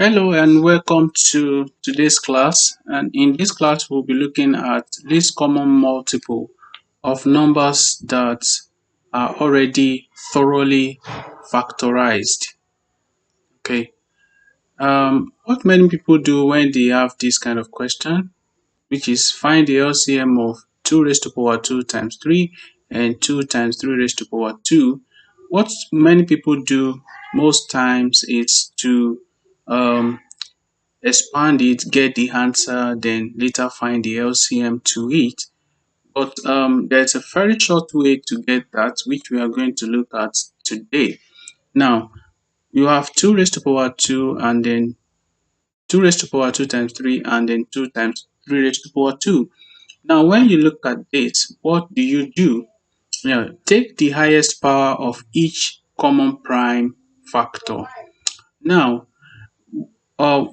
Hello and welcome to today's class. And in this class, we'll be looking at least common multiple of numbers that are already thoroughly factorized. Okay. What many people do when they have this kind of question, which is find the LCM of 2 raised to power 2 times 3 and 2 times 3 raised to power 2. What many people do most times is to um, expand it, get the answer, then later find the LCM to it. But there's a very short way to get that, which we are going to look at today. Now, you have 2 raised to power 2 and then 2 raised to power 2 times 3 and then 2 times 3 raised to power 2. Now, when you look at this, what do you do? Take the highest power of each common prime factor. Now,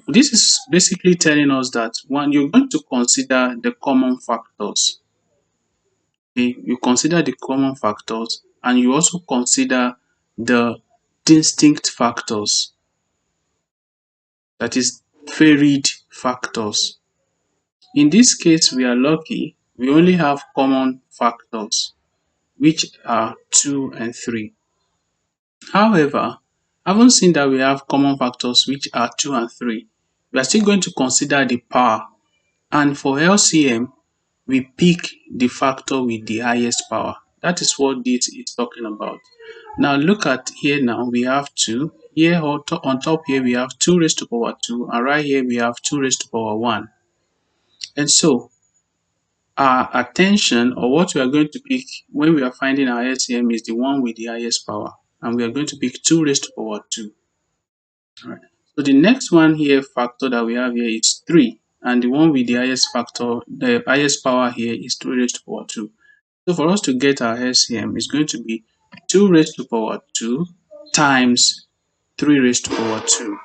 this is basically telling us that when you're going to consider the common factors, okay, you consider the common factors and you also consider the distinct factors, that is, varied factors. In this case, we are lucky, we only have common factors, which are 2 and 3. However, having seen that we have common factors which are 2 and 3, we are still going to consider the power. And for LCM, we pick the factor with the highest power. That is what this is talking about. Now look at here now, we have 2. Here on top here we have 2 raised to power 2 and right here we have 2 raised to power 1. And so our attention or what we are going to pick when we are finding our LCM is the one with the highest power. And we are going to pick 2 raised to power 2. Alright. So the next one here factor that we have here is 3. And the one with the highest factor, the highest power here is 2 raised to power 2. So for us to get our LCM, it's going to be 2 raised to power 2 times 3 raised to power 2.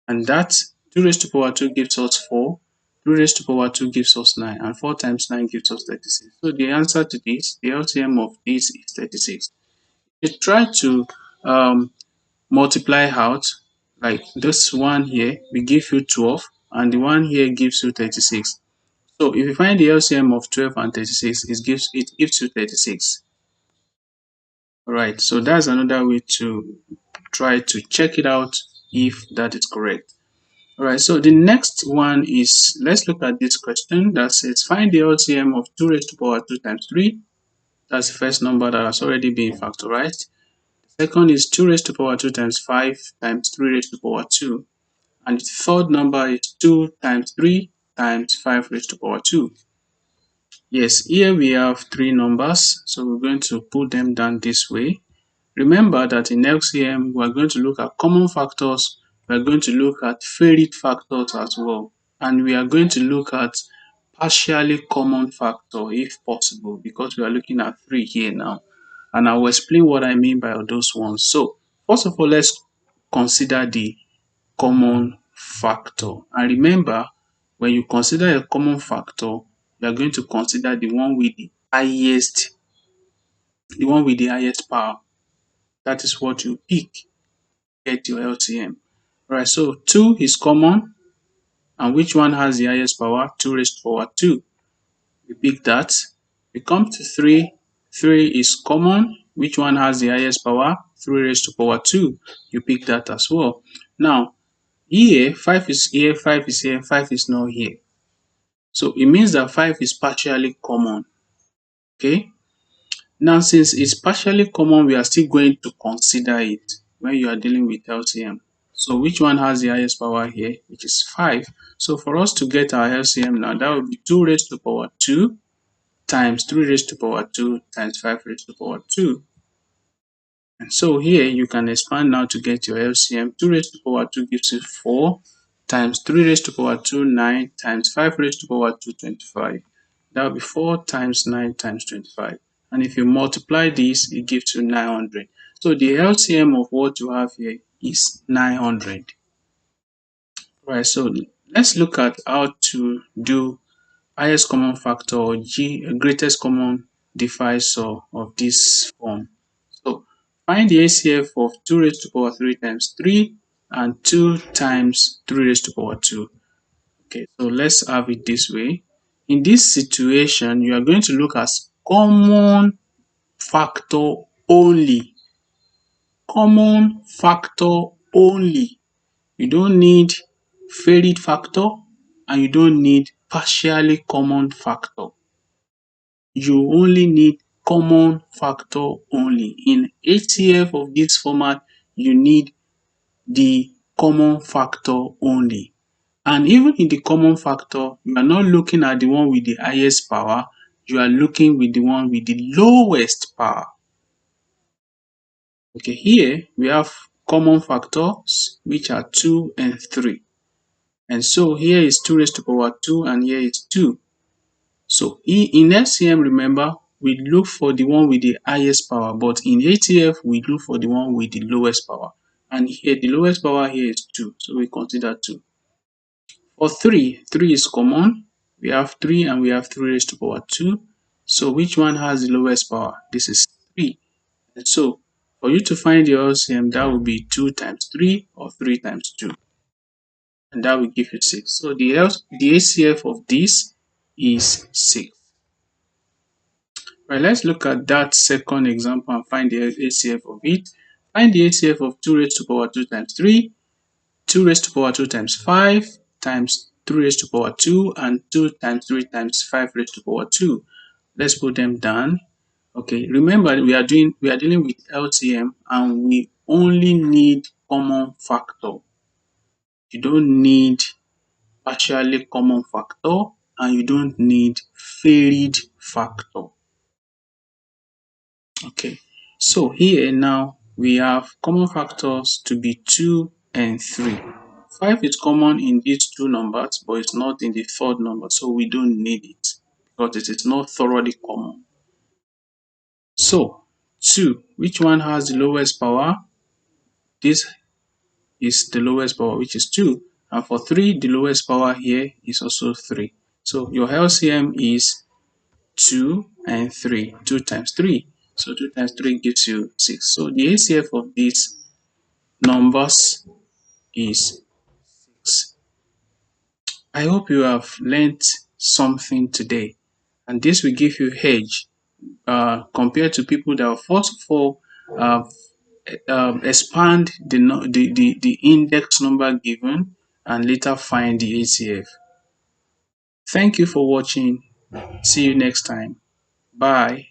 And that 2 raised to power 2 gives us 4, 3 raised to power 2 gives us 9, and 4 times 9 gives us 36. So the answer to this, the LCM of this is 36. You try to multiply out, like this one here will give you 12 and the one here gives you 36. So if you find the LCM of 12 and 36, it gives you 36. Alright, so that's another way to try to check it out if that is correct. Alright, so the next one is, let's look at this question that says find the LCM of 2 raised to power 2 times 3. That's the first number that has already been factorized. Second is 2 raised to power 2 times 5 times 3 raised to power 2. And the third number is 2 times 3 times 5 raised to power 2. Yes, here we have 3 numbers, so we're going to put them down this way. Remember that in LCM, we're going to look at common factors, we're going to look at varied factors as well, and we are going to look at partially common factor if possible, because we are looking at 3 here now. And I will explain what I mean by those ones. So, first of all, let's consider the common factor. And remember, when you consider a common factor, you are going to consider the one with the highest power. That is what you pick, get your LCM. Right, so 2 is common, and which one has the highest power? 2 raised to power 2. We pick that. We come to 3. 3 is common. Which one has the highest power? 3 raised to power 2. You pick that as well. Now, here, 5 is here, 5 is here, 5 is not here. So it means that 5 is partially common. Okay? Now, since it's partially common, we are still going to consider it when you are dealing with LCM. So which one has the highest power here? Which is 5. So for us to get our LCM now, that would be 2 raised to power 2 times 3 raised to power 2 times 5 raised to power 2. And so here you can expand now to get your LCM. 2 raised to power 2 gives you 4 times 3 raised to power 2, 9 times 5 raised to power 2, 25. That will be 4 times 9 times 25. And if you multiply this, it gives you 900. So the LCM of what you have here is 900. Right, so let's look at how to do highest common factor or greatest common divisor of this form. So find the ACF of 2 raised to power 3 times 3 and 2 times 3 raised to power 2. Okay, so let's have it this way. In this situation, you are going to look at common factor only. Common factor only. You don't need varied factor and you don't need partially common factor. You only need common factor only. In HCF of this format, you need the common factor only. And even in the common factor, you are not looking at the one with the highest power, you are looking with the one with the lowest power. Okay, here we have common factors which are 2 and 3. And so here is 2 raised to power 2 and here is 2. So in LCM, remember, we look for the one with the highest power, but in ATF, we look for the one with the lowest power. And here, the lowest power here is 2, so we consider 2. For 3 is common. We have 3 and we have 3 raised to power 2. So which one has the lowest power? This is 3. And so for you to find the LCM, that will be 2 times 3 or 3 times 2. And that will give you 6. So the ACF of this is 6. Right, let's look at that second example and find the ACF of it. Find the ACF of 2 raised to power 2 times 3, 2 raised to power 2 times 5 times 3 raised to power 2, and 2 times 3 times 5 raised to power 2. Let's put them down. Okay, remember we are dealing with LCM and we only need common factor. You don't need partially common factor and you don't need varied factor. Okay, so here now we have common factors to be 2 and 3. 5 is common in these two numbers, but it's not in the third number, so we don't need it because it is not thoroughly common. So 2, which one has the lowest power? This is the lowest power, which is 2. And for 3, the lowest power here is also 3. So your LCM is 2 and 3. 2 times 3. So 2 times 3 gives you 6. So the ACF of these numbers is 6. I hope you have learnt something today. And this will give you edge compared to people that will first of all uh, expand the index number given and later find the ACF. Thank you for watching. See you next time. Bye.